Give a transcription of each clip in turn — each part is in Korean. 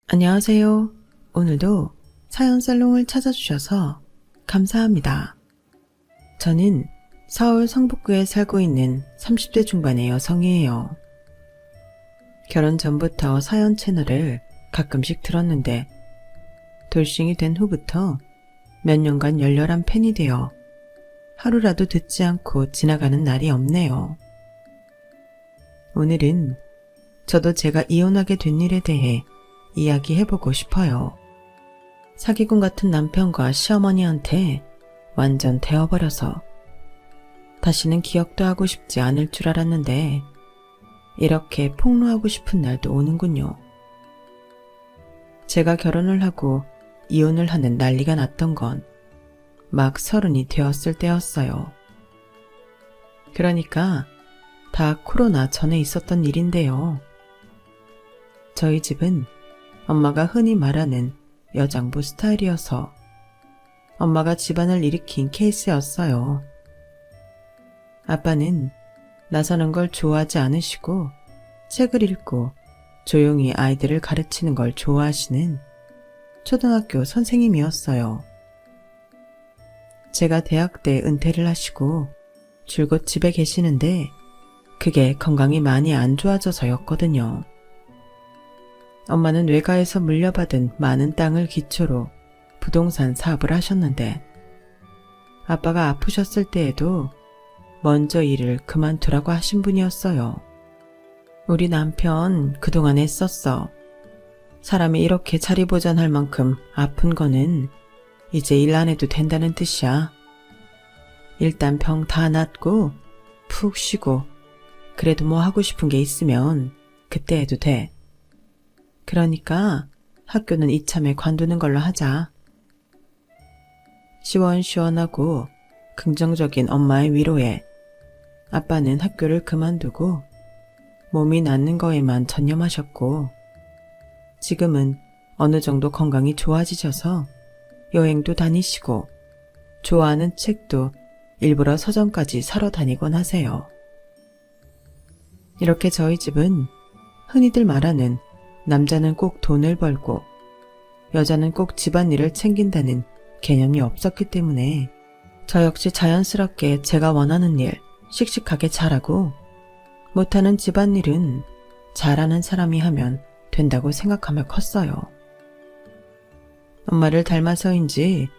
안녕하세요. 오늘도 사연 살롱을 찾아주셔서 감사합니다. 저는 서울 성북구에 살고 있는 30대 중반의 여성이에요. 결혼 전부터 사연 채널을 가끔씩 들었는데 돌싱이 된 후부터 몇 년간 열렬한 팬이 되어 하루라도 듣지 않고 지나가는 날이 없네요. 오늘은 저도 제가 이혼하게 된 일에 대해 이야기해보고 싶어요. 사기꾼 같은 남편과 시어머니한테 완전 데워버려서 다시는 기억도 하고 싶지 않을 줄 알았는데 이렇게 폭로하고 싶은 날도 오는군요. 제가 결혼을 하고 이혼을 하는 난리가 났던 건 막 30이 되었을 때였어요. 그러니까 다 코로나 전에 있었던 일인데요. 저희 집은 엄마가 흔히 말하는 여장부 스타일이어서 엄마가 집안을 일으킨 케이스였어요. 아빠는 나서는 걸 좋아하지 않으시고 책을 읽고 조용히 아이들을 가르치는 걸 좋아하시는 초등학교 선생님이었어요. 제가 대학 때 은퇴를 하시고 줄곧 집에 계시는데 그게 건강이 많이 안 좋아져서였거든요. 엄마는 외가에서 물려받은 많은 땅을 기초로 부동산 사업을 하셨는데 아빠가 아프셨을 때에도 먼저 일을 그만두라고 하신 분이었어요. 우리 남편 그동안 애썼어. 사람이 이렇게 자리보전할 만큼 아픈 거는 이제 일 안 해도 된다는 뜻이야. 일단 병 다 낫고 푹 쉬고 그래도 뭐 하고 싶은 게 있으면 그때 해도 돼. 그러니까 학교는 이참에 관두는 걸로 하자. 시원시원하고 긍정적인 엄마의 위로에 아빠는 학교를 그만두고 몸이 낫는 거에만 전념하셨고 지금은 어느 정도 건강이 좋아지셔서 여행도 다니시고 좋아하는 책도 일부러 서점까지 사러 다니곤 하세요. 이렇게 저희 집은 흔히들 말하는 남자는 꼭 돈을 벌고 여자는 꼭 집안일을 챙긴다는 개념이 없었기 때문에 저 역시 자연스럽게 제가 원하는 일 씩씩하게 잘하고 못하는 집안일은 잘하는 사람이 하면 된다고 생각하며 컸어요. 엄마를 닮아서인지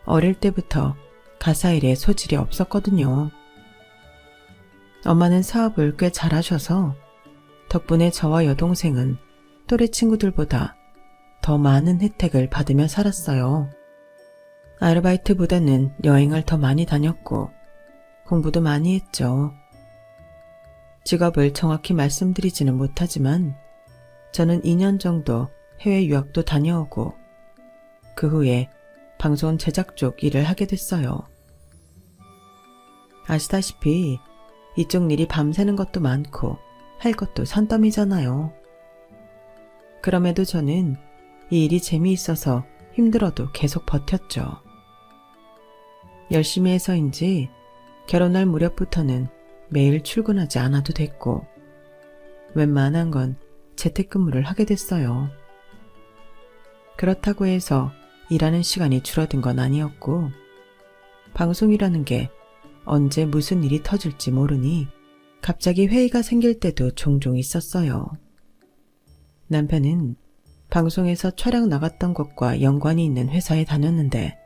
어릴 때부터 가사일에 소질이 없었거든요. 엄마는 사업을 꽤 잘하셔서 덕분에 저와 여동생은 또래 친구들보다 더 많은 혜택을 받으며 살았어요. 아르바이트보다는 여행을 더 많이 다녔고 공부도 많이 했죠. 직업을 정확히 말씀드리지는 못하지만 저는 2년 정도 해외 유학도 다녀오고 그 후에 방송 제작 쪽 일을 하게 됐어요. 아시다시피 이쪽 일이 밤새는 것도 많고 할 것도 산더미잖아요. 그럼에도 저는 이 일이 재미있어서 힘들어도 계속 버텼죠. 열심히 해서인지 결혼할 무렵부터는 매일 출근하지 않아도 됐고 웬만한 건 재택근무를 하게 됐어요. 그렇다고 해서 일하는 시간이 줄어든 건 아니었고 방송이라는 게 언제 무슨 일이 터질지 모르니 갑자기 회의가 생길 때도 종종 있었어요. 남편은 방송에서 촬영 나갔던 것과 연관이 있는 회사에 다녔는데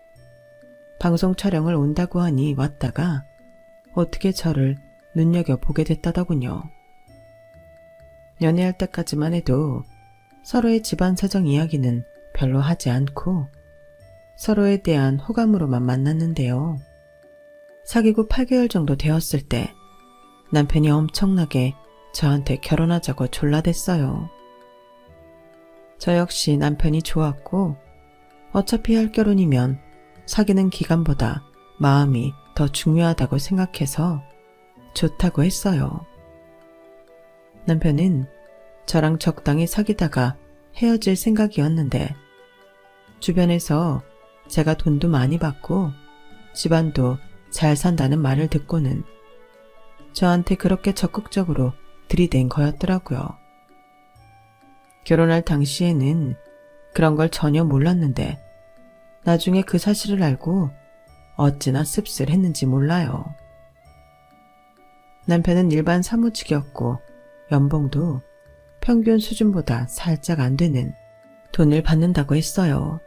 방송 촬영을 온다고 하니 왔다가 어떻게 저를 눈여겨보게 됐다더군요. 연애할 때까지만 해도 서로의 집안 사정 이야기는 별로 하지 않고 서로에 대한 호감으로만 만났는데요. 사귀고 8개월 정도 되었을 때 남편이 엄청나게 저한테 결혼하자고 졸라댔어요. 저 역시 남편이 좋았고 어차피 할 결혼이면 사귀는 기간보다 마음이 더 중요하다고 생각해서 좋다고 했어요. 남편은 저랑 적당히 사귀다가 헤어질 생각이었는데 주변에서 제가 돈도 많이 받고 집안도 잘 산다는 말을 듣고는 저한테 그렇게 적극적으로 들이댄 거였더라고요. 결혼할 당시에는 그런 걸 전혀 몰랐는데 나중에 그 사실을 알고 어찌나 씁쓸했는지 몰라요. 남편은 일반 사무직이었고 연봉도 평균 수준보다 살짝 안 되는 돈을 받는다고 했어요.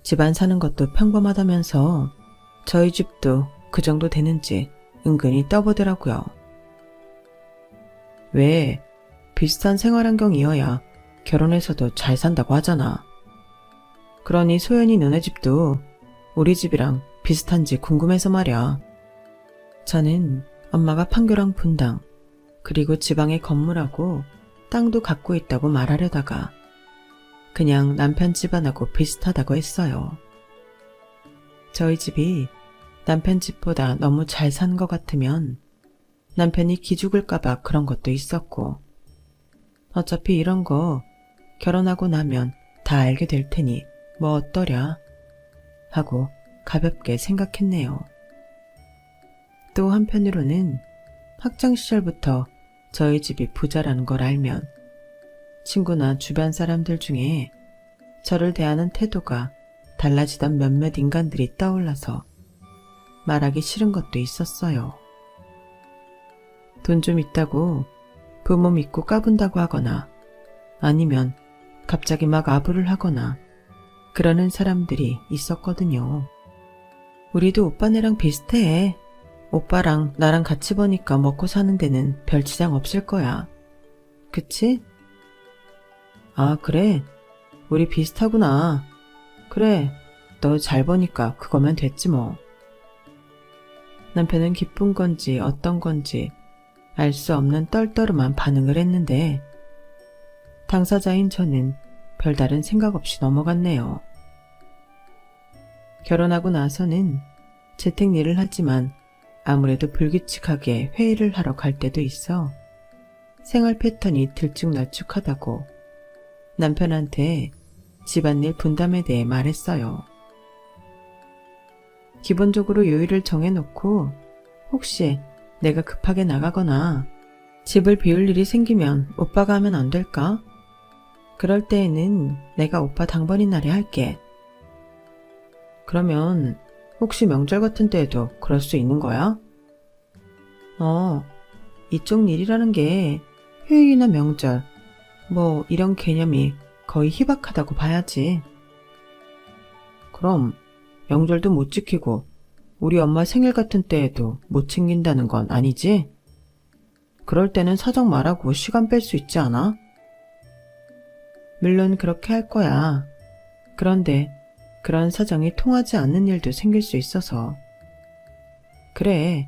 집안 사는 것도 평범하다면서 저희 집도 그 정도 되는지 은근히 떠보더라고요. 왜 비슷한 생활환경이어야 결혼해서도 잘 산다고 하잖아. 그러니 소연이 너네 집도 우리 집이랑 비슷한지 궁금해서 말이야. 저는 엄마가 판교랑 분당 그리고 지방에 건물하고 땅도 갖고 있다고 말하려다가 그냥 남편 집안하고 비슷하다고 했어요. 저희 집이 남편 집보다 너무 잘 산 것 같으면 남편이 기죽을까봐 그런 것도 있었고 어차피 이런 거 결혼하고 나면 다 알게 될 테니 뭐 어떠랴 하고 가볍게 생각했네요. 또 한편으로는 학창시절부터 저희 집이 부자라는 걸 알면 친구나 주변 사람들 중에 저를 대하는 태도가 달라지던 몇몇 인간들이 떠올라서 말하기 싫은 것도 있었어요. 돈 좀 있다고 부모 믿고 까분다고 하거나 아니면 갑자기 막 아부를 하거나 그러는 사람들이 있었거든요. 우리도 오빠네랑 비슷해. 오빠랑 나랑 같이 버니까 먹고 사는 데는 별 지장 없을 거야. 그치? 아, 그래? 우리 비슷하구나. 그래, 너 잘 버니까 그거면 됐지 뭐. 남편은 기쁜 건지 어떤 건지 알 수 없는 떨떠름한 반응을 했는데 당사자인 저는 별다른 생각 없이 넘어갔네요. 결혼하고 나서는 재택 일을 하지만 아무래도 불규칙하게 회의를 하러 갈 때도 있어 생활 패턴이 들쭉날쭉하다고 남편한테 집안일 분담에 대해 말했어요. 기본적으로 요일을 정해놓고 혹시 내가 급하게 나가거나 집을 비울 일이 생기면 오빠가 하면 안 될까? 그럴 때에는 내가 오빠 당번인 날에 할게. 그러면 혹시 명절 같은 때에도 그럴 수 있는 거야? 이쪽 일이라는 게 휴일이나 명절, 뭐 이런 개념이 거의 희박하다고 봐야지. 그럼 명절도 못 지키고 우리 엄마 생일 같은 때에도 못 챙긴다는 건 아니지? 그럴 때는 사정 말하고 시간 뺄 수 있지 않아? 물론 그렇게 할 거야. 그런데 그런 사정이 통하지 않는 일도 생길 수 있어서. 그래,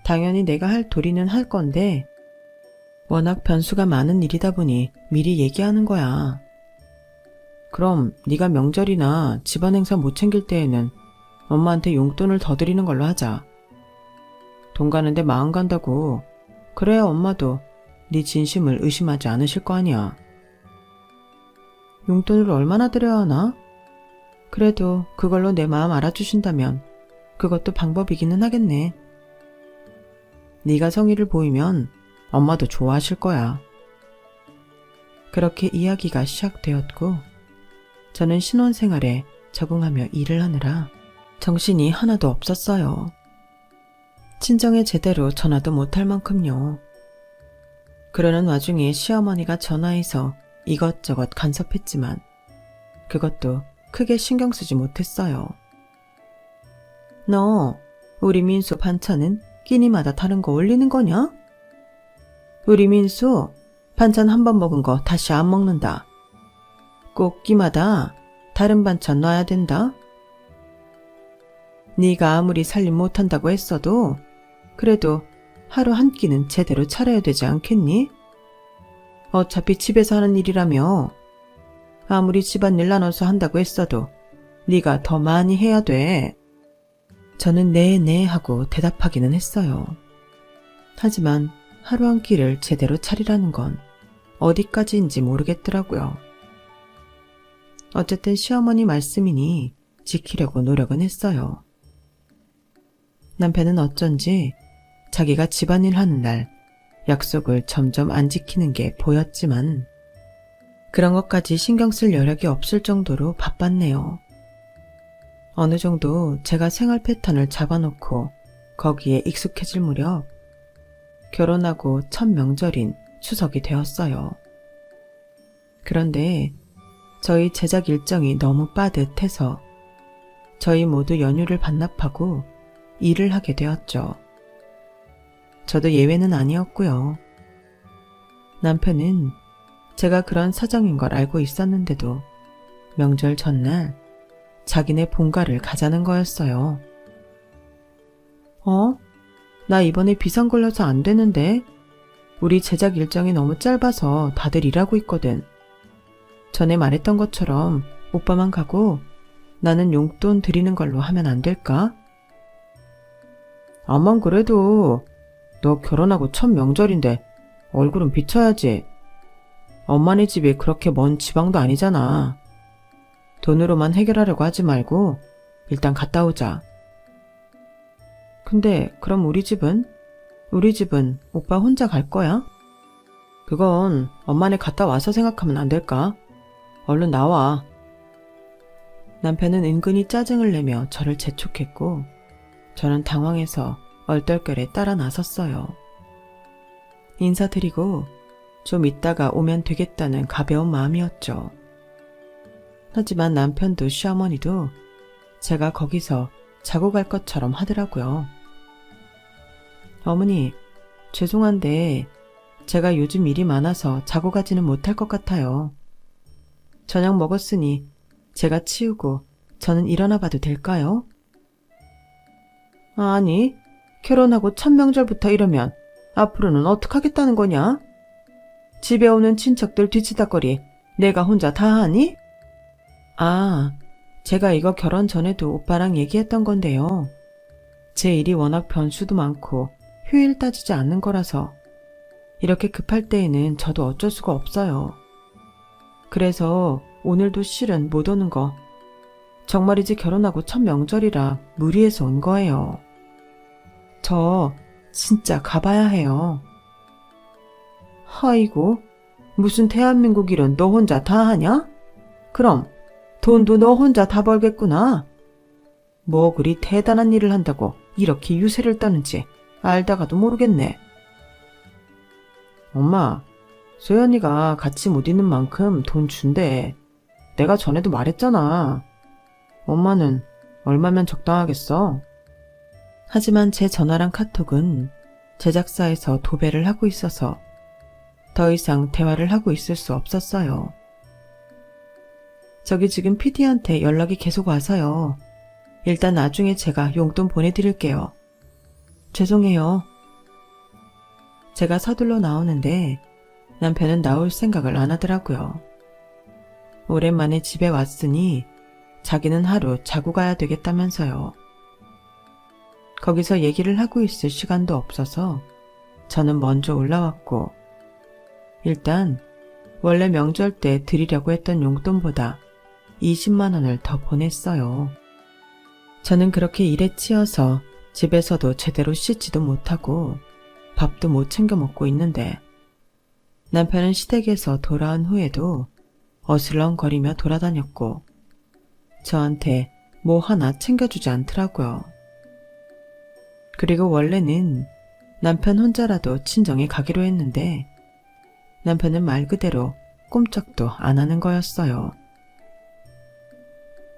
당연히 내가 할 도리는 할 건데 워낙 변수가 많은 일이다 보니 미리 얘기하는 거야. 그럼 네가 명절이나 집안 행사 못 챙길 때에는 엄마한테 용돈을 더 드리는 걸로 하자. 돈 가는데 마음 간다고. 그래야 엄마도 네 진심을 의심하지 않으실 거 아니야. 용돈을 얼마나 드려야 하나? 그래도 그걸로 내 마음 알아주신다면 그것도 방법이기는 하겠네. 네가 성의를 보이면 엄마도 좋아하실 거야. 그렇게 이야기가 시작되었고 저는 신혼생활에 적응하며 일을 하느라 정신이 하나도 없었어요. 친정에 제대로 전화도 못할 만큼요. 그러는 와중에 시어머니가 전화해서 이것저것 간섭했지만 그것도 크게 신경 쓰지 못했어요. 너 우리 민수 반찬은 끼니마다 다른 거 올리는 거냐? 우리 민수 반찬 한 번 먹은 거 다시 안 먹는다. 꼭 끼마다 다른 반찬 놔야 된다. 네가 아무리 살림 못한다고 했어도 그래도 하루 한 끼는 제대로 차려야 되지 않겠니? 어차피 집에서 하는 일이라며 아무리 집안일 나눠서 한다고 했어도 네가 더 많이 해야 돼. 저는 네네 하고 대답하기는 했어요. 하지만 하루 한 끼를 제대로 차리라는 건 어디까지인지 모르겠더라고요. 어쨌든 시어머니 말씀이니 지키려고 노력은 했어요. 남편은 어쩐지 자기가 집안일 하는 날 약속을 점점 안 지키는 게 보였지만 그런 것까지 신경 쓸 여력이 없을 정도로 바빴네요. 어느 정도 제가 생활 패턴을 잡아놓고 거기에 익숙해질 무렵 결혼하고 첫 명절인 추석이 되었어요. 그런데 저희 제작 일정이 너무 빠듯해서 저희 모두 연휴를 반납하고 일을 하게 되었죠. 저도 예외는 아니었고요. 남편은 제가 그런 사정인 걸 알고 있었는데도 명절 전날 자기네 본가를 가자는 거였어요. 나 이번에 비상 걸려서 안 되는데 우리 제작 일정이 너무 짧아서 다들 일하고 있거든. 전에 말했던 것처럼 오빠만 가고 나는 용돈 드리는 걸로 하면 안 될까? 암만 그래도 너 결혼하고 첫 명절인데 얼굴은 비춰야지. 엄마네 집이 그렇게 먼 지방도 아니잖아. 돈으로만 해결하려고 하지 말고 일단 갔다 오자. 근데 그럼 우리 집은? 우리 집은 오빠 혼자 갈 거야? 그건 엄마네 갔다 와서 생각하면 안 될까? 얼른 나와. 남편은 은근히 짜증을 내며 저를 재촉했고 저는 당황해서 얼떨결에 따라 나섰어요. 인사드리고 좀 있다가 오면 되겠다는 가벼운 마음이었죠. 하지만 남편도 시어머니도 제가 거기서 자고 갈 것처럼 하더라고요. 어머니, 죄송한데 제가 요즘 일이 많아서 자고 가지는 못할 것 같아요. 저녁 먹었으니 제가 치우고 저는 일어나 봐도 될까요? 아니, 결혼하고 첫 명절부터 이러면 앞으로는 어떡하겠다는 거냐? 집에 오는 친척들 뒤치다거리 내가 혼자 다 하니? 아, 제가 이거 결혼 전에도 오빠랑 얘기했던 건데요. 제 일이 워낙 변수도 많고 효율 따지지 않는 거라서 이렇게 급할 때에는 저도 어쩔 수가 없어요. 그래서 오늘도 실은 못 오는 거 정말이지 결혼하고 첫 명절이라 무리해서 온 거예요. 저 진짜 가봐야 해요. 아이고, 무슨 대한민국 일은 너 혼자 다 하냐? 그럼 돈도 너 혼자 다 벌겠구나. 뭐 그리 대단한 일을 한다고 이렇게 유세를 떠는지 알다가도 모르겠네. 엄마, 소연이가 같이 못 있는 만큼 돈 준대. 내가 전에도 말했잖아. 엄마는 얼마면 적당하겠어? 하지만 제 전화랑 카톡은 제작사에서 도배를 하고 있어서 더 이상 대화를 하고 있을 수 없었어요. 저기 지금 PD한테 연락이 계속 와서요. 일단 나중에 제가 용돈 보내드릴게요. 죄송해요. 제가 서둘러 나오는데 남편은 나올 생각을 안 하더라고요. 오랜만에 집에 왔으니 자기는 하루 자고 가야 되겠다면서요. 거기서 얘기를 하고 있을 시간도 없어서 저는 먼저 올라왔고 일단 원래 명절 때 드리려고 했던 용돈보다 20만 원을 더 보냈어요. 저는 그렇게 일에 치여서 집에서도 제대로 씻지도 못하고 밥도 못 챙겨 먹고 있는데 남편은 시댁에서 돌아온 후에도 어슬렁거리며 돌아다녔고 저한테 뭐 하나 챙겨주지 않더라고요. 그리고 원래는 남편 혼자라도 친정에 가기로 했는데 남편은 말 그대로 꼼짝도 안 하는 거였어요.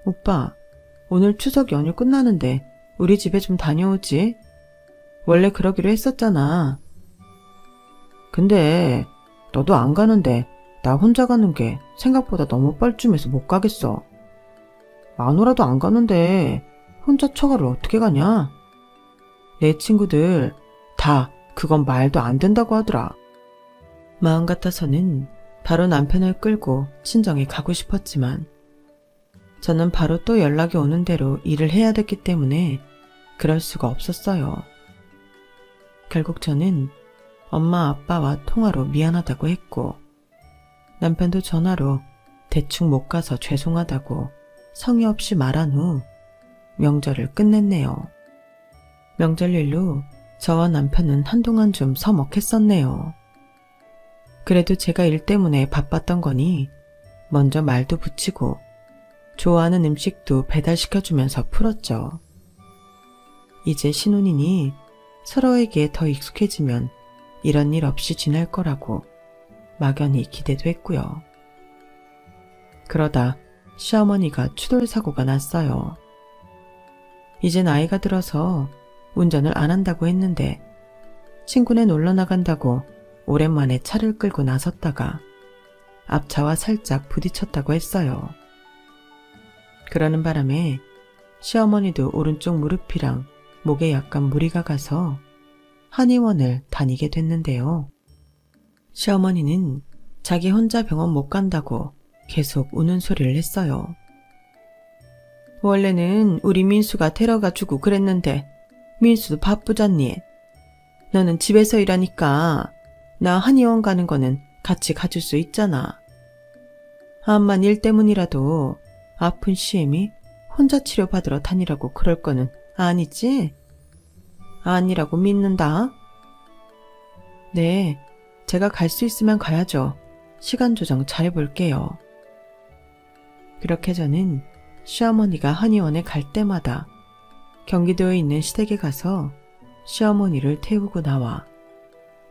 오빠, 오늘 추석 연휴 끝나는데 우리 집에 좀 다녀오지? 원래 그러기로 했었잖아. 근데 너도 안 가는데 나 혼자 가는 게 생각보다 너무 뻘쭘해서 못 가겠어. 마누라도 안 가는데 혼자 처가를 어떻게 가냐? 내 친구들 다 그건 말도 안 된다고 하더라. 마음 같아서는 바로 남편을 끌고 친정에 가고 싶었지만 저는 바로 또 연락이 오는 대로 일을 해야 됐기 때문에 그럴 수가 없었어요. 결국 저는 엄마 아빠와 통화로 미안하다고 했고 남편도 전화로 대충 못 가서 죄송하다고 성의 없이 말한 후 명절을 끝냈네요. 명절 일로 저와 남편은 한동안 좀 서먹했었네요. 그래도 제가 일 때문에 바빴던 거니 먼저 말도 붙이고 좋아하는 음식도 배달시켜주면서 풀었죠. 이제 신혼이니 서로에게 더 익숙해지면 이런 일 없이 지낼 거라고 막연히 기대도 했고요. 그러다 시어머니가 추돌 사고가 났어요. 이제 나이가 들어서 운전을 안 한다고 했는데 친구네 놀러 나간다고 오랜만에 차를 끌고 나섰다가 앞차와 살짝 부딪혔다고 했어요. 그러는 바람에 시어머니도 오른쪽 무릎이랑 목에 약간 무리가 가서 한의원을 다니게 됐는데요. 시어머니는 자기 혼자 병원 못 간다고 계속 우는 소리를 했어요. 원래는 우리 민수가 데려가 주고 그랬는데 민수도 바쁘잖니. 너는 집에서 일하니까 나 한의원 가는 거는 같이 가줄 수 있잖아. 암만 일 때문이라도 아픈 시엠이 혼자 치료받으러 다니라고 그럴 거는 아니지? 아니라고 믿는다. 네, 제가 갈 수 있으면 가야죠. 시간 조정 잘해볼게요. 그렇게 저는 시어머니가 한의원에 갈 때마다 경기도에 있는 시댁에 가서 시어머니를 태우고 나와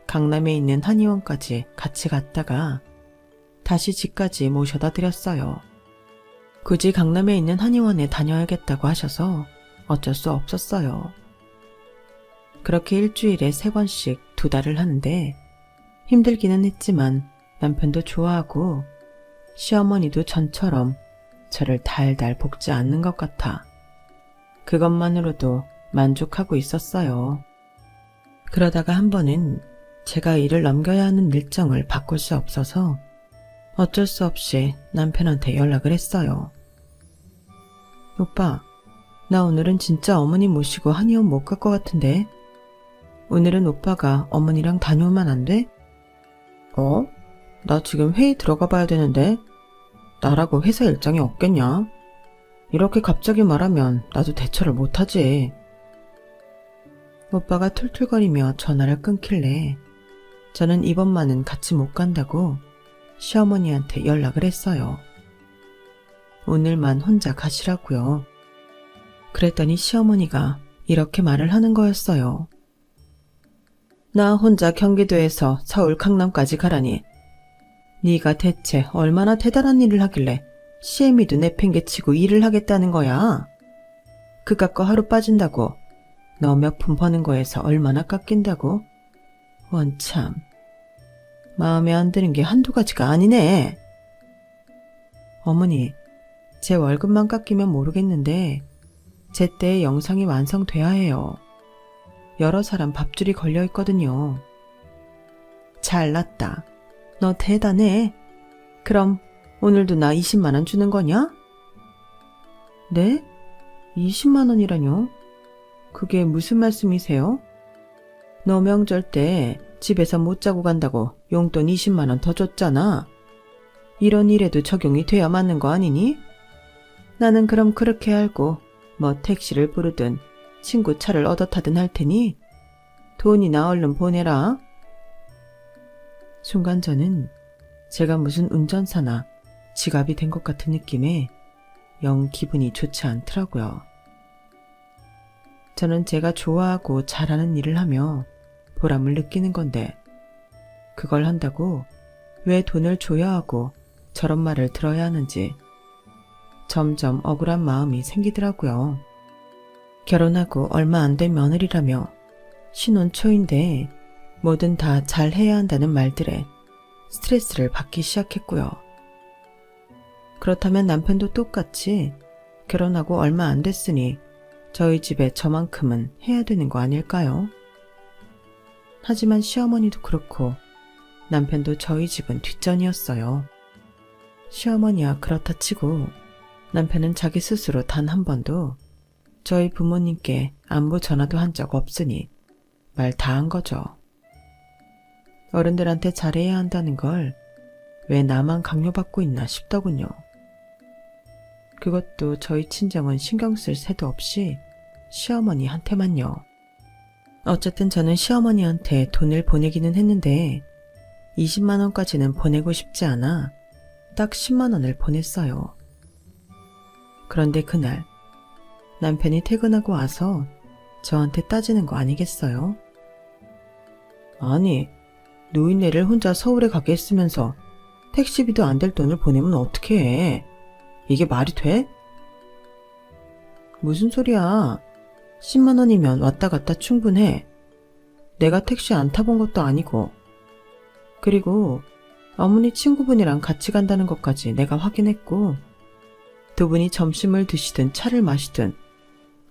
강남에 있는 한의원까지 같이 갔다가 다시 집까지 모셔다 드렸어요. 굳이 강남에 있는 한의원에 다녀야겠다고 하셔서 어쩔 수 없었어요. 그렇게 일주일에 3번씩 2달을 하는데 힘들기는 했지만 남편도 좋아하고 시어머니도 전처럼 저를 달달 볶지 않는 것 같아 그것만으로도 만족하고 있었어요. 그러다가 한 번은 제가 일을 넘겨야 하는 일정을 바꿀 수 없어서 어쩔 수 없이 남편한테 연락을 했어요. 오빠, 나 오늘은 진짜 어머니 모시고 한의원 못 갈 것 같은데 오늘은 오빠가 어머니랑 다녀오면 안 돼? 나 지금 회의 들어가 봐야 되는데 나라고 회사 일정이 없겠냐? 이렇게 갑자기 말하면 나도 대처를 못하지. 오빠가 툴툴거리며 전화를 끊길래 저는 이번만은 같이 못 간다고 시어머니한테 연락을 했어요. 오늘만 혼자 가시라고요. 그랬더니 시어머니가 이렇게 말을 하는 거였어요. 나 혼자 경기도에서 서울 강남까지 가라니. 네가 대체 얼마나 대단한 일을 하길래 시애미도 내팽개치고 일을 하겠다는 거야. 그깟 거 하루 빠진다고 너 몇 푼 버는 거에서 얼마나 깎인다고? 원참 마음에 안 드는 게 한두 가지가 아니네. 어머니, 제 월급만 깎이면 모르겠는데 제때에 영상이 완성돼야 해요. 여러 사람 밥줄이 걸려있거든요. 잘났다. 너 대단해. 그럼 오늘도 나 20만 원 주는 거냐? 네? 20만 원이라뇨? 그게 무슨 말씀이세요? 너 명절 때 집에서 못 자고 간다고 용돈 20만 원 더 줬잖아. 이런 일에도 적용이 돼야 맞는 거 아니니? 나는 그럼 그렇게 알고 뭐 택시를 부르든 친구 차를 얻어 타든 할 테니 돈이나 얼른 보내라. 순간 저는 제가 무슨 운전사나 지갑이 된 것 같은 느낌에 영 기분이 좋지 않더라고요. 저는 제가 좋아하고 잘하는 일을 하며 보람을 느끼는 건데 그걸 한다고 왜 돈을 줘야 하고 저런 말을 들어야 하는지 점점 억울한 마음이 생기더라고요. 결혼하고 얼마 안 된 며느리라며 신혼 초인데 뭐든 다 잘해야 한다는 말들에 스트레스를 받기 시작했고요. 그렇다면 남편도 똑같이 결혼하고 얼마 안 됐으니 저희 집에 저만큼은 해야 되는 거 아닐까요? 하지만 시어머니도 그렇고 남편도 저희 집은 뒷전이었어요. 시어머니야 그렇다 치고 남편은 자기 스스로 단 한 번도 저희 부모님께 안부 전화도 한 적 없으니 말 다 한 거죠. 어른들한테 잘해야 한다는 걸 왜 나만 강요받고 있나 싶더군요. 그것도 저희 친정은 신경 쓸 새도 없이 시어머니한테만요. 어쨌든 저는 시어머니한테 돈을 보내기는 했는데 20만 원까지는 보내고 싶지 않아 딱 10만 원을 보냈어요. 그런데 그날 남편이 퇴근하고 와서 저한테 따지는 거 아니겠어요? 아니, 노인네를 혼자 서울에 가게 했으면서 택시비도 안 될 돈을 보내면 어떻게 해? 이게 말이 돼? 무슨 소리야. 10만 원이면 왔다 갔다 충분해. 내가 택시 안 타본 것도 아니고. 그리고 어머니 친구분이랑 같이 간다는 것까지 내가 확인했고, 두 분이 점심을 드시든 차를 마시든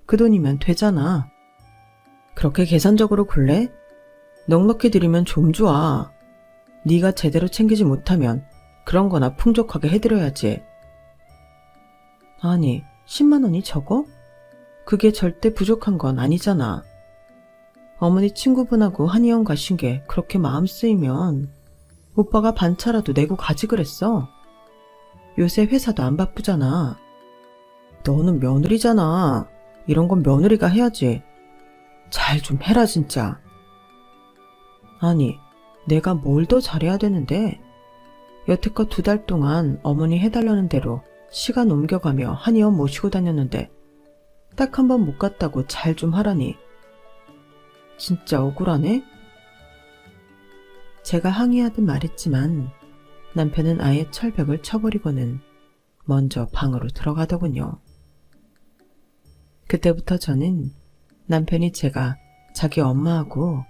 그 돈이면 되잖아. 그렇게 계산적으로 굴래? 넉넉히 드리면 좀 좋아. 네가 제대로 챙기지 못하면 그런 거나 풍족하게 해드려야지. 아니, 10만 원이 적어? 그게 절대 부족한 건 아니잖아. 어머니 친구분하고 한의원 가신 게 그렇게 마음 쓰이면 오빠가 반차라도 내고 가지 그랬어. 요새 회사도 안 바쁘잖아. 너는 며느리잖아. 이런 건 며느리가 해야지. 잘 좀 해라 진짜. 아니, 내가 뭘 더 잘해야 되는데? 여태껏 2달 동안 어머니 해달라는 대로 시간 옮겨가며 한의원 모시고 다녔는데 딱 한 번 못 갔다고 잘 좀 하라니. 진짜 억울하네? 제가 항의하듯 말했지만 남편은 아예 철벽을 쳐버리고는 먼저 방으로 들어가더군요. 그때부터 저는 남편이 제가 자기 엄마하고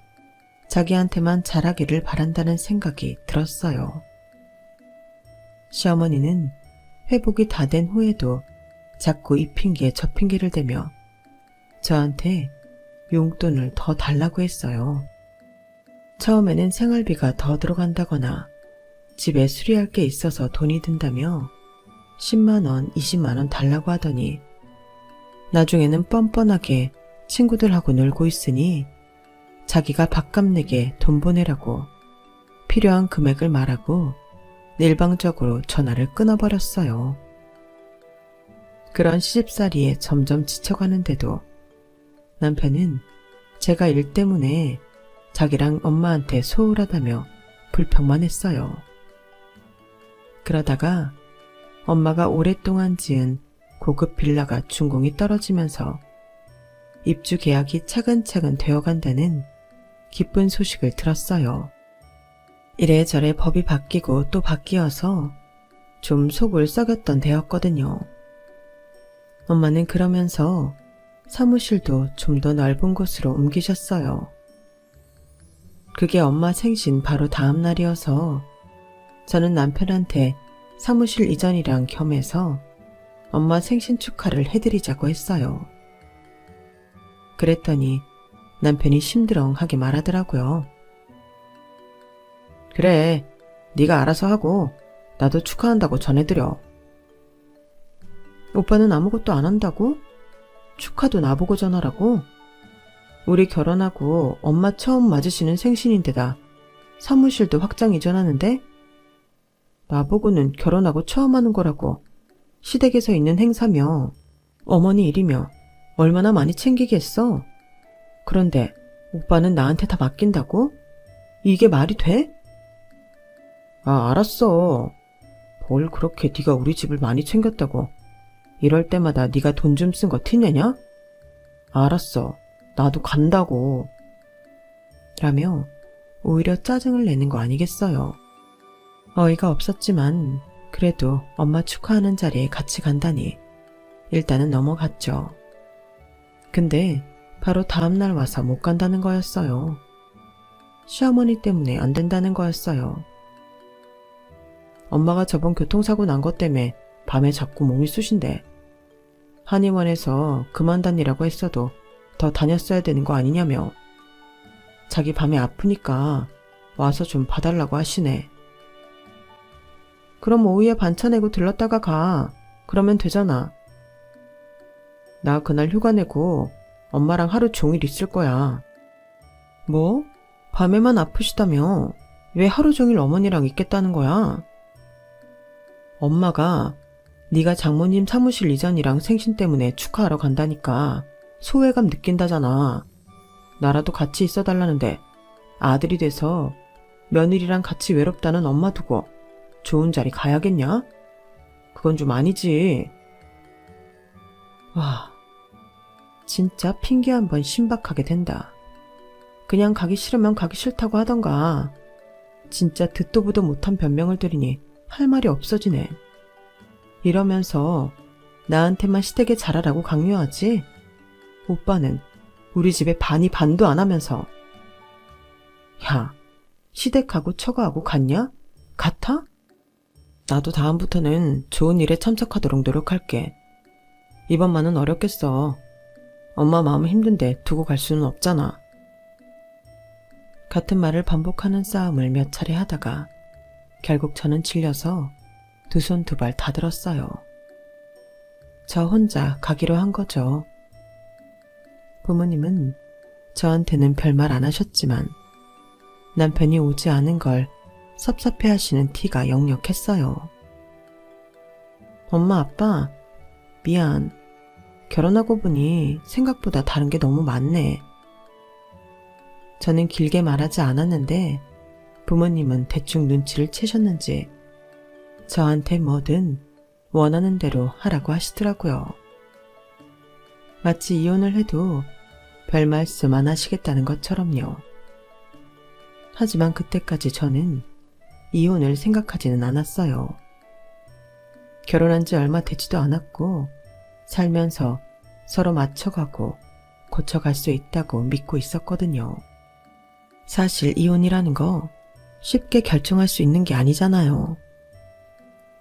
자기한테만 잘하기를 바란다는 생각이 들었어요. 시어머니는 회복이 다 된 후에도 자꾸 이 핑계 저 핑계를 대며 저한테 용돈을 더 달라고 했어요. 처음에는 생활비가 더 들어간다거나 집에 수리할 게 있어서 돈이 든다며 10만 원, 20만 원 달라고 하더니 나중에는 뻔뻔하게 친구들하고 놀고 있으니 자기가 밥값 내게 돈 보내라고 필요한 금액을 말하고 일방적으로 전화를 끊어버렸어요. 그런 시집살이에 점점 지쳐가는데도 남편은 제가 일 때문에 자기랑 엄마한테 소홀하다며 불평만 했어요. 그러다가 엄마가 오랫동안 지은 고급 빌라가 준공이 떨어지면서 입주 계약이 차근차근 되어간다는 기쁜 소식을 들었어요. 이래저래 법이 바뀌고 또 바뀌어서 좀 속을 썩였던 때였거든요. 엄마는 그러면서 사무실도 좀 더 넓은 곳으로 옮기셨어요. 그게 엄마 생신 바로 다음 날이어서 저는 남편한테 사무실 이전이랑 겸해서 엄마 생신 축하를 해드리자고 했어요. 그랬더니 남편이 심드렁하게 말하더라고요. 그래, 네가 알아서 하고 나도 축하한다고 전해드려. 오빠는 아무것도 안 한다고? 축하도 나보고 전하라고? 우리 결혼하고 엄마 처음 맞으시는 생신인데다 사무실도 확장 이전하는데? 나보고는 결혼하고 처음 하는 거라고. 시댁에서 있는 행사며 어머니 일이며 얼마나 많이 챙기겠어? 그런데 오빠는 나한테 다 맡긴다고? 이게 말이 돼? 아, 알았어. 뭘 그렇게 네가 우리 집을 많이 챙겼다고 이럴 때마다 네가 돈 좀 쓴 거 티내냐? 알았어. 나도 간다고. 라며 오히려 짜증을 내는 거 아니겠어요. 어이가 없었지만 그래도 엄마 축하하는 자리에 같이 간다니 일단은 넘어갔죠. 근데 바로 다음날 와서 못 간다는 거였어요. 시어머니 때문에 안 된다는 거였어요. 엄마가 저번 교통사고 난 것 때문에 밤에 자꾸 몸이 쑤신대. 한의원에서 그만 다니라고 했어도 더 다녔어야 되는 거 아니냐며. 자기 밤에 아프니까 와서 좀 봐달라고 하시네. 그럼 오후에 반차 내고 들렀다가 가. 그러면 되잖아. 나 그날 휴가 내고 엄마랑 하루 종일 있을 거야. 뭐? 밤에만 아프시다며 왜 하루 종일 어머니랑 있겠다는 거야? 엄마가 네가 장모님 사무실 이전이랑 생신 때문에 축하하러 간다니까 소외감 느낀다잖아. 나라도 같이 있어달라는데 아들이 돼서 며느리랑 같이 외롭다는 엄마 두고 좋은 자리 가야겠냐? 그건 좀 아니지. 와, 진짜 핑계 한번 신박하게 된다. 그냥 가기 싫으면 가기 싫다고 하던가. 진짜 듣도 보도 못한 변명을 들으니 할 말이 없어지네. 이러면서 나한테만 시댁에 잘하라고 강요하지? 오빠는 우리 집에 반이 반도 안 하면서. 야, 시댁하고 처가하고 같냐? 같아? 나도 다음부터는 좋은 일에 참석하도록 노력할게. 이번만은 어렵겠어. 엄마 마음 힘든데 두고 갈 수는 없잖아. 같은 말을 반복하는 싸움을 몇 차례 하다가 결국 저는 질려서 두 손 두 발 다 들었어요. 저 혼자 가기로 한 거죠. 부모님은 저한테는 별말 안 하셨지만 남편이 오지 않은 걸 섭섭해하시는 티가 역력했어요. 엄마, 아빠, 미안. 결혼하고 보니 생각보다 다른 게 너무 많네. 저는 길게 말하지 않았는데 부모님은 대충 눈치를 채셨는지 저한테 뭐든 원하는 대로 하라고 하시더라고요. 마치 이혼을 해도 별 말씀 안 하시겠다는 것처럼요. 하지만 그때까지 저는 이혼을 생각하지는 않았어요. 결혼한 지 얼마 되지도 않았고 살면서 서로 맞춰가고 고쳐갈 수 있다고 믿고 있었거든요. 사실 이혼이라는 거 쉽게 결정할 수 있는 게 아니잖아요.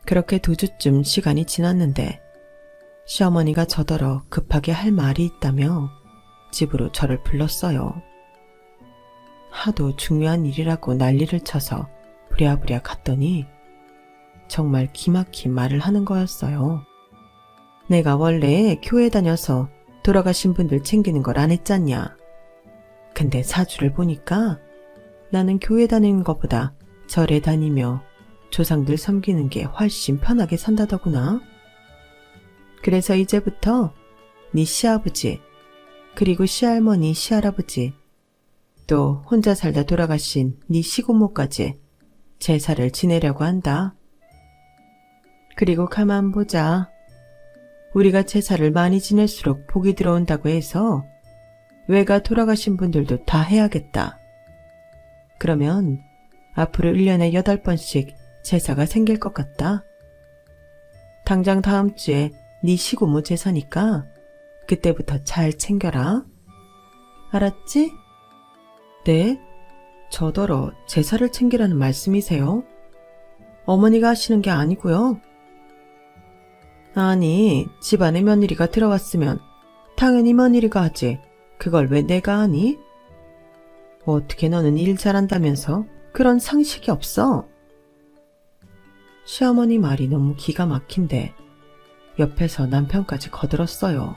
그렇게 2주쯤 시간이 지났는데 시어머니가 저더러 급하게 할 말이 있다며 집으로 저를 불렀어요. 하도 중요한 일이라고 난리를 쳐서 부랴부랴 갔더니 정말 기막힌 말을 하는 거였어요. 내가 원래 교회 다녀서 돌아가신 분들 챙기는 걸 안 했잖냐. 근데 사주를 보니까 나는 교회 다니는 것보다 절에 다니며 조상들 섬기는 게 훨씬 편하게 산다더구나. 그래서 이제부터 네 시아버지, 그리고 시할머니, 시할아버지, 또 혼자 살다 돌아가신 네 시고모까지 제사를 지내려고 한다. 그리고 가만 보자. 우리가 제사를 많이 지낼수록 복이 들어온다고 해서 외가 돌아가신 분들도 다 해야겠다. 그러면 앞으로 1년에 8번씩 제사가 생길 것 같다. 당장 다음 주에 네 시고모 제사니까 그때부터 잘 챙겨라. 알았지? 네? 저더러 제사를 챙기라는 말씀이세요? 어머니가 하시는 게 아니고요. 아니, 집안에 며느리가 들어왔으면 당연히 며느리가 하지. 그걸 왜 내가 하니? 어떻게 너는 일 잘한다면서 그런 상식이 없어? 시어머니 말이 너무 기가 막힌데 옆에서 남편까지 거들었어요.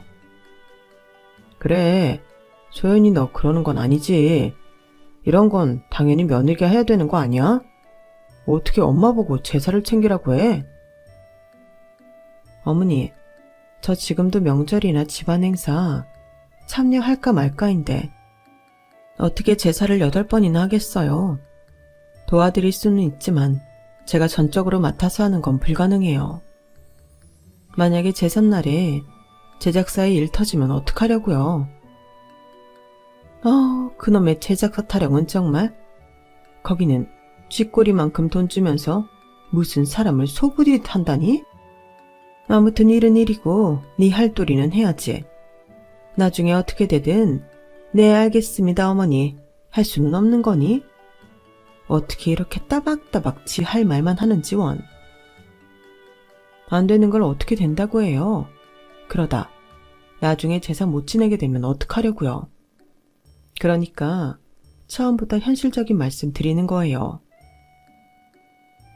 그래, 소연이 너 그러는 건 아니지. 이런 건 당연히 며느리가 해야 되는 거 아니야? 어떻게 엄마 보고 제사를 챙기라고 해? 어머니, 저 지금도 명절이나 집안 행사 참여할까 말까인데 어떻게 제사를 8번이나 하겠어요. 도와드릴 수는 있지만 제가 전적으로 맡아서 하는 건 불가능해요. 만약에 제삿날에 제작사에 일 터지면 어떡하려고요. 그놈의 제작사 타령은 정말. 거기는 쥐꼬리만큼 돈 주면서 무슨 사람을 소부리듯 한다니? 아무튼 일은 일이고 네 할 도리는 해야지. 나중에 어떻게 되든 네 알겠습니다 어머니 할 수는 없는 거니? 어떻게 이렇게 따박따박 지 할 말만 하는지 원. 안 되는 걸 어떻게 된다고 해요. 그러다 나중에 제사 못 지내게 되면 어떡하려고요. 그러니까 처음부터 현실적인 말씀 드리는 거예요.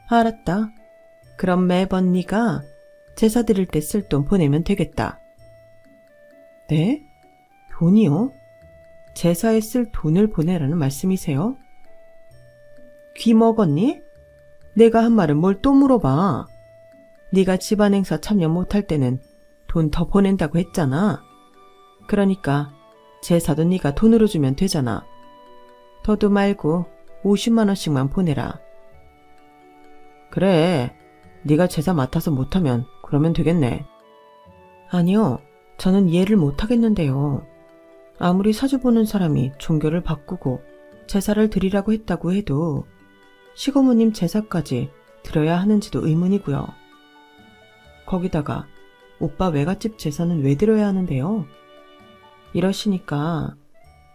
알았다. 그럼 매번 네가 제사 드릴 때 쓸 돈 보내면 되겠다. 네? 돈이요? 제사에 쓸 돈을 보내라는 말씀이세요? 귀 먹었니? 내가 한 말은 뭘 또 물어봐. 네가 집안 행사 참여 못할 때는 돈 더 보낸다고 했잖아. 그러니까 제사도 네가 돈으로 주면 되잖아. 더도 말고 50만 원씩만 보내라. 그래, 네가 제사 맡아서 못하면 그러면 되겠네. 아니요, 저는 이해를 못하겠는데요. 아무리 사주 보는 사람이 종교를 바꾸고 제사를 드리라고 했다고 해도 시고모님 제사까지 드려야 하는지도 의문이고요. 거기다가 오빠 외갓집 제사는 왜 드려야 하는데요? 이러시니까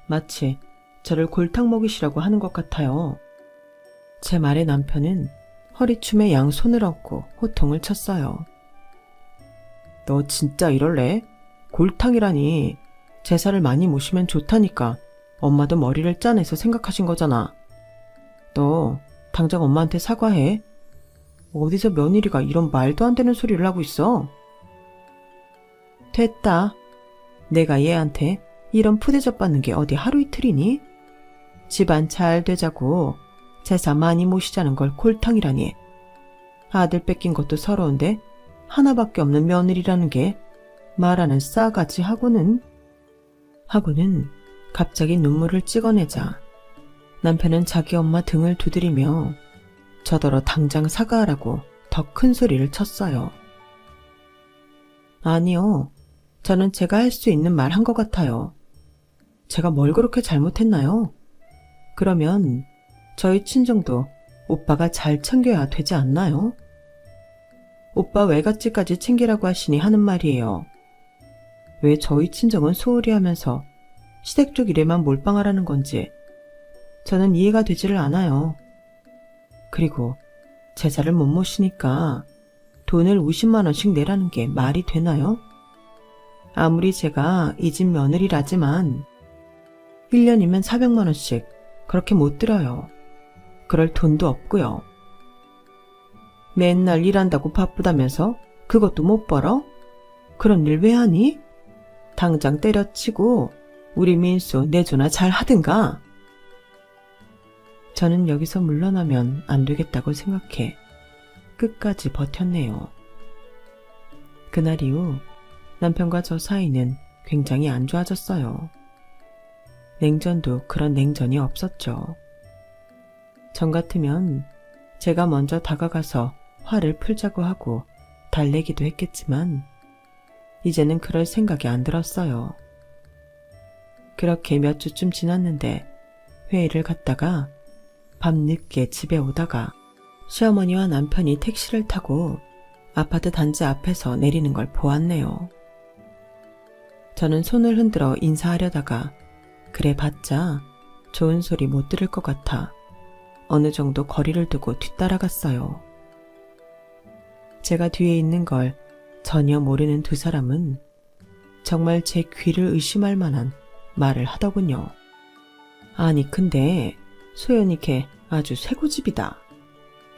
마치 저를 골탕 먹이시라고 하는 것 같아요. 제 말에 남편은 허리춤에 양손을 얹고 호통을 쳤어요. 너 진짜 이럴래? 골탕이라니. 제사를 많이 모시면 좋다니까 엄마도 머리를 짜내서 생각하신 거잖아. 너 당장 엄마한테 사과해. 어디서 며느리가 이런 말도 안 되는 소리를 하고 있어? 됐다. 내가 얘한테 이런 푸대접 받는 게 어디 하루 이틀이니? 집안 잘 되자고 제사 많이 모시자는 걸 골탕이라니. 아들 뺏긴 것도 서러운데 하나밖에 없는 며느리라는 게 말하는 싸가지 하고는 갑자기 눈물을 찍어내자 남편은 자기 엄마 등을 두드리며 저더러 당장 사과하라고 더 큰 소리를 쳤어요. 아니요. 저는 제가 할 수 있는 말 한 것 같아요. 제가 뭘 그렇게 잘못했나요? 그러면 저희 친정도 오빠가 잘 챙겨야 되지 않나요? 오빠 외갓집까지 챙기라고 하시니 하는 말이에요. 왜 저희 친정은 소홀히 하면서 시댁 쪽 일에만 몰빵하라는 건지 저는 이해가 되지를 않아요. 그리고 제사를 못 모시니까 돈을 50만 원씩 내라는 게 말이 되나요? 아무리 제가 이 집 며느리라지만 1년이면 400만 원씩 그렇게 못 들어요. 그럴 돈도 없고요. 맨날 일한다고 바쁘다면서 그것도 못 벌어? 그런 일 왜 하니? 당장 때려치고 우리 민수 내조나 잘 하든가. 저는 여기서 물러나면 안 되겠다고 생각해 끝까지 버텼네요. 그날 이후 남편과 저 사이는 굉장히 안 좋아졌어요. 냉전도 그런 냉전이 없었죠. 전 같으면 제가 먼저 다가가서 화를 풀자고 하고 달래기도 했겠지만 이제는 그럴 생각이 안 들었어요. 그렇게 몇 주쯤 지났는데 회의를 갔다가 밤늦게 집에 오다가 시어머니와 남편이 택시를 타고 아파트 단지 앞에서 내리는 걸 보았네요. 저는 손을 흔들어 인사하려다가 그래 봤자 좋은 소리 못 들을 것 같아 어느 정도 거리를 두고 뒤따라갔어요. 제가 뒤에 있는 걸 전혀 모르는 두 사람은 정말 제 귀를 의심할 만한 말을 하더군요. 아니 근데 소연이 걔 아주 쇠고집이다.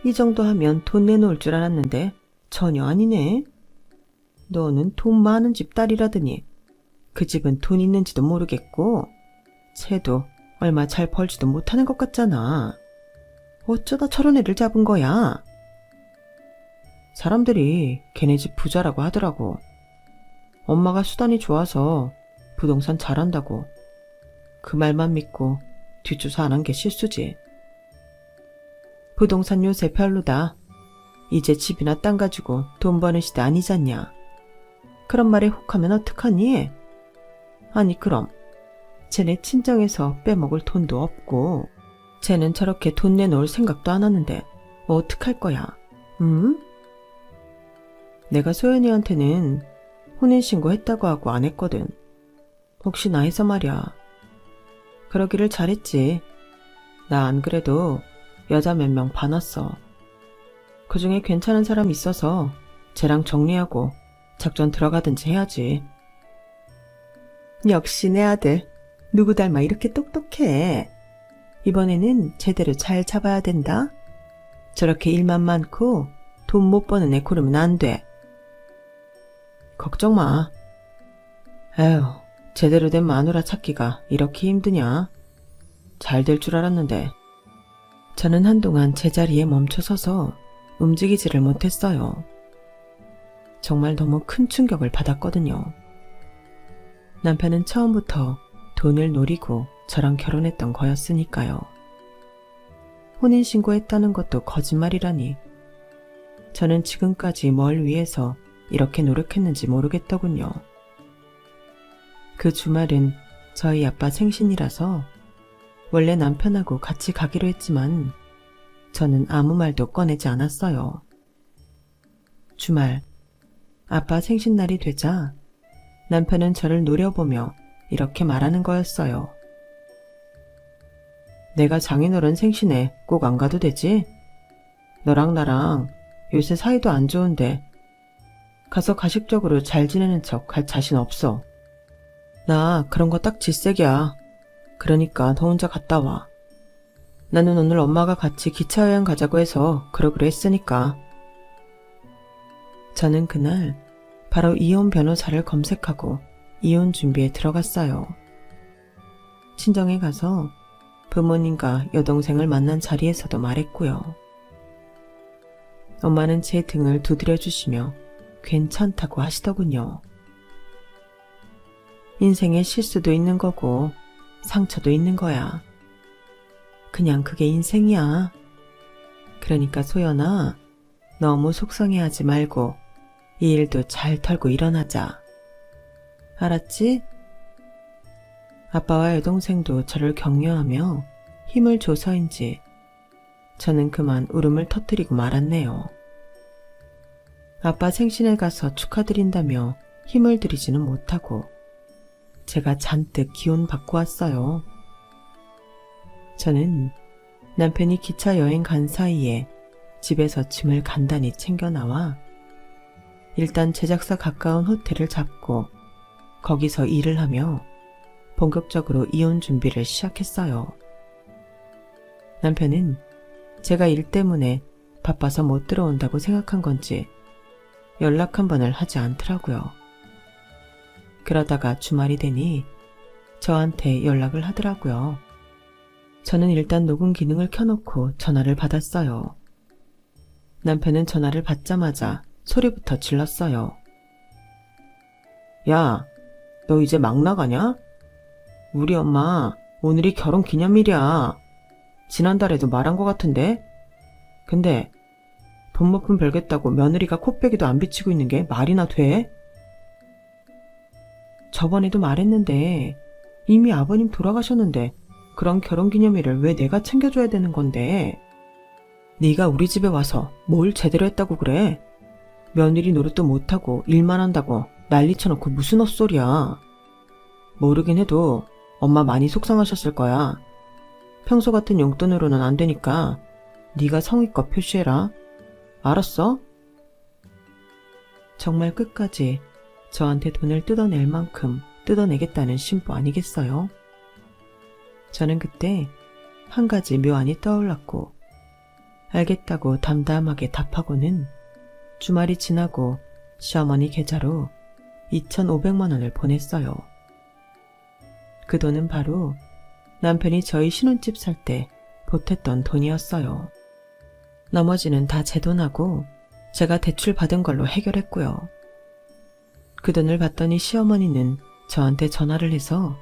이 정도 하면 돈 내놓을 줄 알았는데 전혀 아니네. 너는 돈 많은 집 딸이라더니 그 집은 돈 있는지도 모르겠고 쟤도 얼마 잘 벌지도 못하는 것 같잖아. 어쩌다 저런 애를 잡은 거야? 사람들이 걔네 집 부자라고 하더라고. 엄마가 수단이 좋아서 부동산 잘한다고. 그 말만 믿고 뒷조사 안 한 게 실수지. 부동산 요새 별로다. 이제 집이나 땅 가지고 돈 버는 시대 아니잖냐. 그런 말에 혹하면 어떡하니? 아니 그럼 쟤네 친정에서 빼먹을 돈도 없고 쟤는 저렇게 돈 내놓을 생각도 안 하는데 어떡할 거야? 내가 소연이한테는 혼인신고 했다고 하고 안 했거든. 혹시나 해서 말이야. 그러기를 잘했지. 나 안 그래도 여자 몇 명 봐놨어. 그중에 괜찮은 사람 있어서 쟤랑 정리하고 작전 들어가든지 해야지. 역시 내 아들. 누구 닮아 이렇게 똑똑해. 이번에는 제대로 잘 잡아야 된다. 저렇게 일만 많고 돈 못 버는 애 고르면 안 돼. 걱정 마. 에휴, 제대로 된 마누라 찾기가 이렇게 힘드냐. 잘 될 줄 알았는데. 저는 한동안 제자리에 멈춰서서 움직이지를 못했어요. 정말 너무 큰 충격을 받았거든요. 남편은 처음부터 돈을 노리고 저랑 결혼했던 거였으니까요. 혼인신고했다는 것도 거짓말이라니 저는 지금까지 뭘 위해서 이렇게 노력했는지 모르겠더군요. 그 주말은 저희 아빠 생신이라서 원래 남편하고 같이 가기로 했지만 저는 아무 말도 꺼내지 않았어요. 주말, 아빠 생신날이 되자 남편은 저를 노려보며 이렇게 말하는 거였어요. 내가 장인어른 생신에 꼭 안 가도 되지? 너랑 나랑 요새 사이도 안 좋은데 가서 가식적으로 잘 지내는 척 할 자신 없어. 나 그런 거 딱 질색이야. 그러니까 너 혼자 갔다 와. 나는 오늘 엄마가 같이 기차 여행 가자고 해서 그러기로 했으니까. 저는 그날 바로 이혼 변호사를 검색하고 이혼 준비에 들어갔어요. 친정에 가서 부모님과 여동생을 만난 자리에서도 말했고요. 엄마는 제 등을 두드려 주시며 괜찮다고 하시더군요. 인생에 실수도 있는 거고 상처도 있는 거야. 그냥 그게 인생이야. 그러니까 소연아, 너무 속상해하지 말고 이 일도 잘 털고 일어나자. 알았지? 아빠와 여동생도 저를 격려하며 힘을 줘서인지 저는 그만 울음을 터뜨리고 말았네요. 아빠 생신에 가서 축하드린다며 힘을 들이지는 못하고 제가 잔뜩 기운 받고 왔어요. 저는 남편이 기차 여행 간 사이에 집에서 짐을 간단히 챙겨 나와 일단 제작사 가까운 호텔을 잡고 거기서 일을 하며 본격적으로 이혼 준비를 시작했어요. 남편은 제가 일 때문에 바빠서 못 들어온다고 생각한 건지 연락 한 번을 하지 않더라고요. 그러다가 주말이 되니 저한테 연락을 하더라고요. 저는 일단 녹음 기능을 켜놓고 전화를 받았어요. 남편은 전화를 받자마자 소리부터 질렀어요. 야, 너 이제 막 나가냐? 우리 엄마 오늘이 결혼 기념일이야. 지난달에도 말한 것 같은데? 근데 돈 몇 푼 벌겠다고 며느리가 코빼기도 안 비치고 있는 게 말이나 돼? 저번에도 말했는데 이미 아버님 돌아가셨는데 그런 결혼기념일을 왜 내가 챙겨줘야 되는 건데? 네가 우리 집에 와서 뭘 제대로 했다고 그래? 며느리 노릇도 못하고 일만 한다고 난리 쳐놓고 무슨 헛소리야. 모르긴 해도 엄마 많이 속상하셨을 거야. 평소 같은 용돈으로는 안 되니까 네가 성의껏 표시해라. 알았어? 정말 끝까지 저한테 돈을 뜯어낼 만큼 뜯어내겠다는 심보 아니겠어요? 저는 그때 한 가지 묘안이 떠올랐고 알겠다고 담담하게 답하고는 주말이 지나고 시어머니 계좌로 2,500만 원을 보냈어요. 그 돈은 바로 남편이 저희 신혼집 살 때 보탰던 돈이었어요. 나머지는 다 제 돈하고 제가 대출 받은 걸로 해결했고요. 그 돈을 받더니 시어머니는 저한테 전화를 해서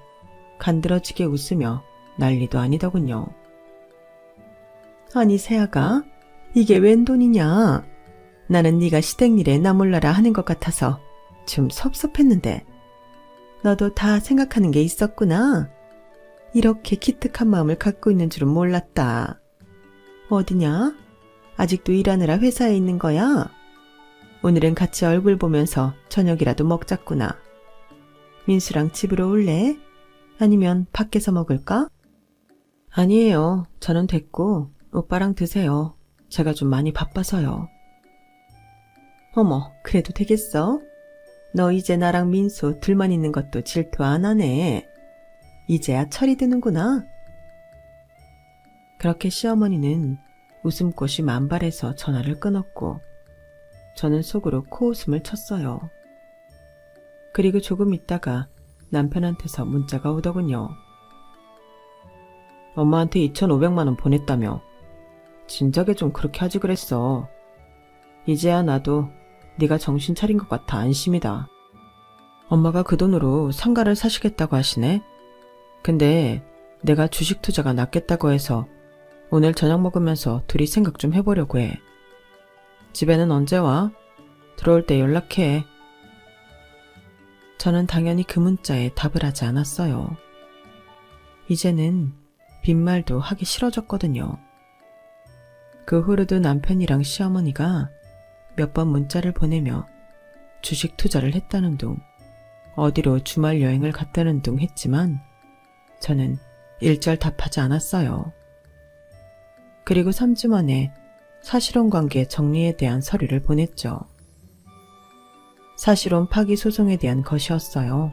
간드러지게 웃으며 난리도 아니더군요. 아니 새아가 이게 웬 돈이냐? 나는 네가 시댁일에 나 몰라라 하는 것 같아서 좀 섭섭했는데 너도 다 생각하는 게 있었구나. 이렇게 기특한 마음을 갖고 있는 줄은 몰랐다. 어디냐? 아직도 일하느라 회사에 있는 거야? 오늘은 같이 얼굴 보면서 저녁이라도 먹자꾸나. 민수랑 집으로 올래? 아니면 밖에서 먹을까? 아니에요. 저는 됐고 오빠랑 드세요. 제가 좀 많이 바빠서요. 어머, 그래도 되겠어? 너 이제 나랑 민수 둘만 있는 것도 질투 안 하네. 이제야 철이 드는구나. 그렇게 시어머니는 웃음꽃이 만발해서 전화를 끊었고 저는 속으로 코웃음을 쳤어요. 그리고 조금 있다가 남편한테서 문자가 오더군요. 엄마한테 2,500만 원 보냈다며. 진작에 좀 그렇게 하지 그랬어. 이제야 나도 네가 정신 차린 것 같아 안심이다. 엄마가 그 돈으로 상가를 사시겠다고 하시네. 근데 내가 주식 투자가 낫겠다고 해서 오늘 저녁 먹으면서 둘이 생각 좀 해보려고 해. 집에는 언제 와? 들어올 때 연락해. 저는 당연히 그 문자에 답을 하지 않았어요. 이제는 빈말도 하기 싫어졌거든요. 그 후로도 남편이랑 시어머니가 몇 번 문자를 보내며 주식 투자를 했다는 둥, 어디로 주말 여행을 갔다는 둥 했지만 저는 일절 답하지 않았어요. 그리고 3주 만에 사실혼 관계 정리에 대한 서류를 보냈죠. 사실혼 파기 소송에 대한 것이었어요.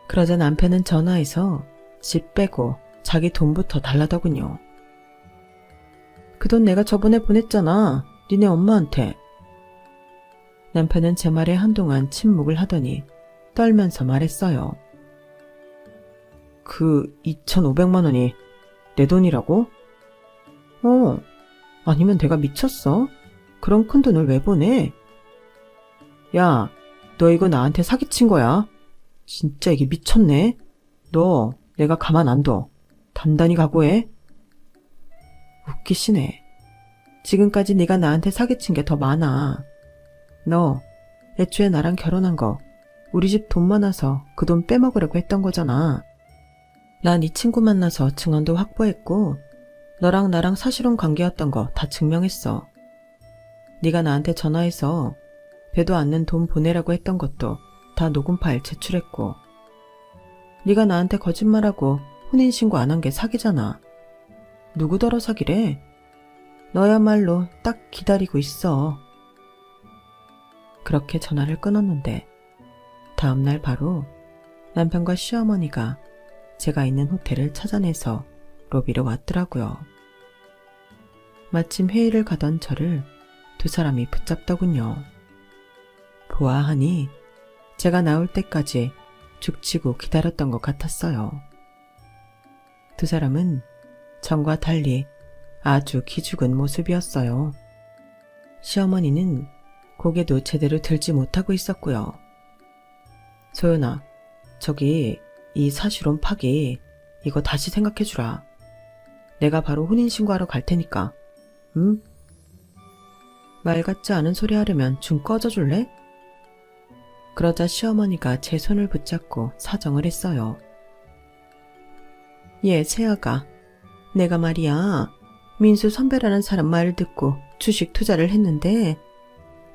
그러자 남편은 전화해서 집 빼고 자기 돈부터 달라더군요. 그 돈 내가 저번에 보냈잖아. 니네 엄마한테. 남편은 제 말에 한동안 침묵을 하더니 떨면서 말했어요. 그 2,500만 원이 내 돈이라고? 아니면 내가 미쳤어? 그런 큰 돈을 왜 보내? 야, 너 이거 나한테 사기친 거야. 진짜 이게 미쳤네. 너 내가 가만 안 둬. 단단히 각오해. 웃기시네. 지금까지 네가 나한테 사기친 게 더 많아. 너 애초에 나랑 결혼한 거 우리 집 돈 많아서 그 돈 빼먹으려고 했던 거잖아. 나 네 친구 만나서 증언도 확보했고 너랑 나랑 사실혼 관계였던 거 다 증명했어. 네가 나한테 전화해서 되도 않는 돈 보내라고 했던 것도 다 녹음 파일 제출했고 네가 나한테 거짓말하고 혼인신고 안 한 게 사기잖아. 누구더러 사기래? 너야말로 딱 기다리고 있어. 그렇게 전화를 끊었는데 다음날 바로 남편과 시어머니가 제가 있는 호텔을 찾아내서 로비로 왔더라고요. 마침 회의를 가던 저를 두 사람이 붙잡더군요. 보아하니 제가 나올 때까지 죽치고 기다렸던 것 같았어요. 두 사람은 전과 달리 아주 기죽은 모습이었어요. 시어머니는 고개도 제대로 들지 못하고 있었고요. 소연아, 저기 이 사실혼 파기 이거 다시 생각해주라. 내가 바로 혼인신고하러 갈 테니까. 응? 말 같지 않은 소리 하려면 좀 꺼져줄래? 그러자 시어머니가 제 손을 붙잡고 사정을 했어요. 새아가 내가 말이야 민수 선배라는 사람 말을 듣고 주식 투자를 했는데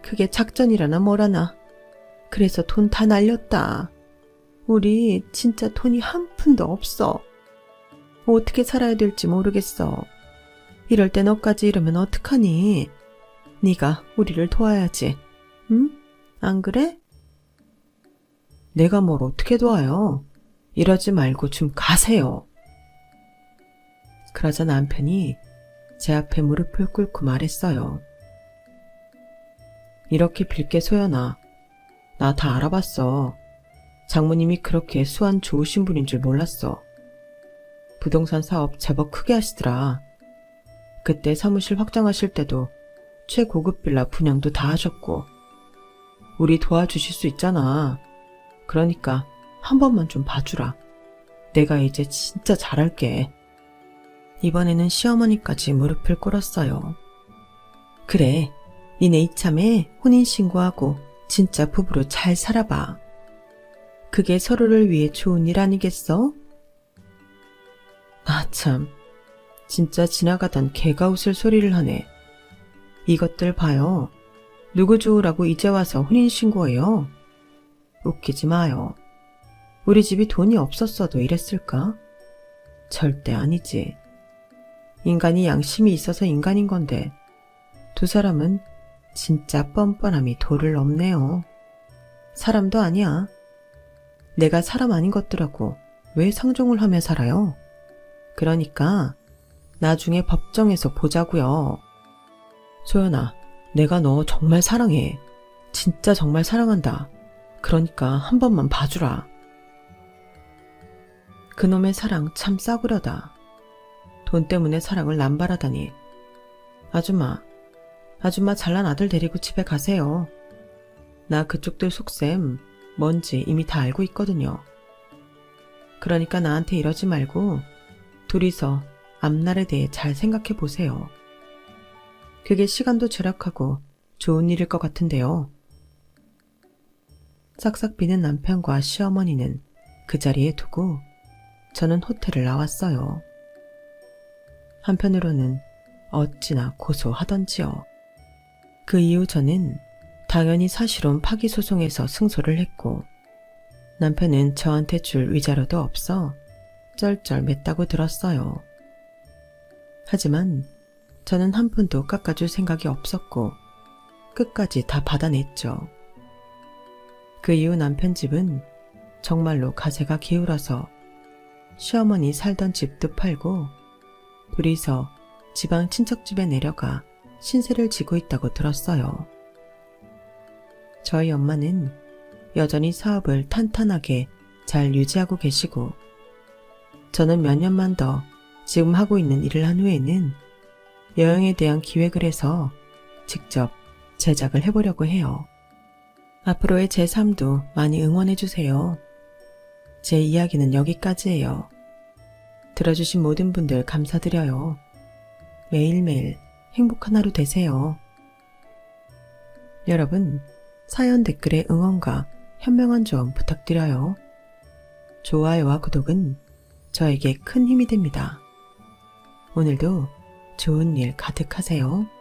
그게 작전이라나 뭐라나. 그래서 돈 다 날렸다. 우리 진짜 돈이 한 푼도 없어. 어떻게 살아야 될지 모르겠어. 이럴 때 너까지 이러면 어떡하니? 네가 우리를 도와야지. 응? 안 그래? 내가 뭘 어떻게 도와요? 이러지 말고 좀 가세요. 그러자 남편이 제 앞에 무릎을 꿇고 말했어요. 이렇게 빌게 소연아. 나 다 알아봤어. 장모님이 그렇게 수완 좋으신 분인 줄 몰랐어. 부동산 사업 제법 크게 하시더라. 그때 사무실 확장하실 때도 최고급 빌라 분양도 다 하셨고. 우리 도와주실 수 있잖아. 그러니까 한 번만 좀 봐주라. 내가 이제 진짜 잘할게. 이번에는 시어머니까지 무릎을 꿇었어요. 그래, 니네 이참에 혼인신고하고 진짜 부부로 잘 살아봐. 그게 서로를 위해 좋은 일 아니겠어? 아 참, 진짜 지나가던 개가 웃을 소리를 하네. 이것들 봐요. 누구 좋으라고 이제 와서 혼인신고해요? 웃기지 마요. 우리 집이 돈이 없었어도 이랬을까? 절대 아니지. 인간이 양심이 있어서 인간인 건데 두 사람은 진짜 뻔뻔함이 도를 넘네요. 사람도 아니야. 내가 사람 아닌 것들하고 왜 상종을 하며 살아요? 그러니까 나중에 법정에서 보자고요. 소연아, 내가 너 정말 사랑해. 진짜 정말 사랑한다. 그러니까 한 번만 봐주라. 그놈의 사랑 참 싸구려다. 돈 때문에 사랑을 남발하다니. 아줌마 잘난 아들 데리고 집에 가세요. 나 그쪽들 속셈 뭔지 이미 다 알고 있거든요. 그러니까 나한테 이러지 말고 둘이서 앞날에 대해 잘 생각해 보세요. 그게 시간도 절약하고 좋은 일일 것 같은데요. 싹싹 비는 남편과 시어머니는 그 자리에 두고 저는 호텔을 나왔어요. 한편으로는 어찌나 고소하던지요. 그 이후 저는 당연히 사실혼 파기소송에서 승소를 했고 남편은 저한테 줄 위자료도 없어 쩔쩔맸다고 들었어요. 하지만 저는 한 푼도 깎아줄 생각이 없었고 끝까지 다 받아냈죠. 그 이후 남편 집은 정말로 가세가 기울어서 시어머니 살던 집도 팔고 둘이서 지방 친척집에 내려가 신세를 지고 있다고 들었어요. 저희 엄마는 여전히 사업을 탄탄하게 잘 유지하고 계시고 저는 몇 년만 더 지금 하고 있는 일을 한 후에는 여행에 대한 기획을 해서 직접 제작을 해보려고 해요. 앞으로의 제 삶도 많이 응원해주세요. 제 이야기는 여기까지예요. 들어주신 모든 분들 감사드려요. 매일매일 행복한 하루 되세요. 여러분, 사연 댓글에 응원과 현명한 조언 부탁드려요. 좋아요와 구독은 저에게 큰 힘이 됩니다. 오늘도 좋은 일 가득하세요.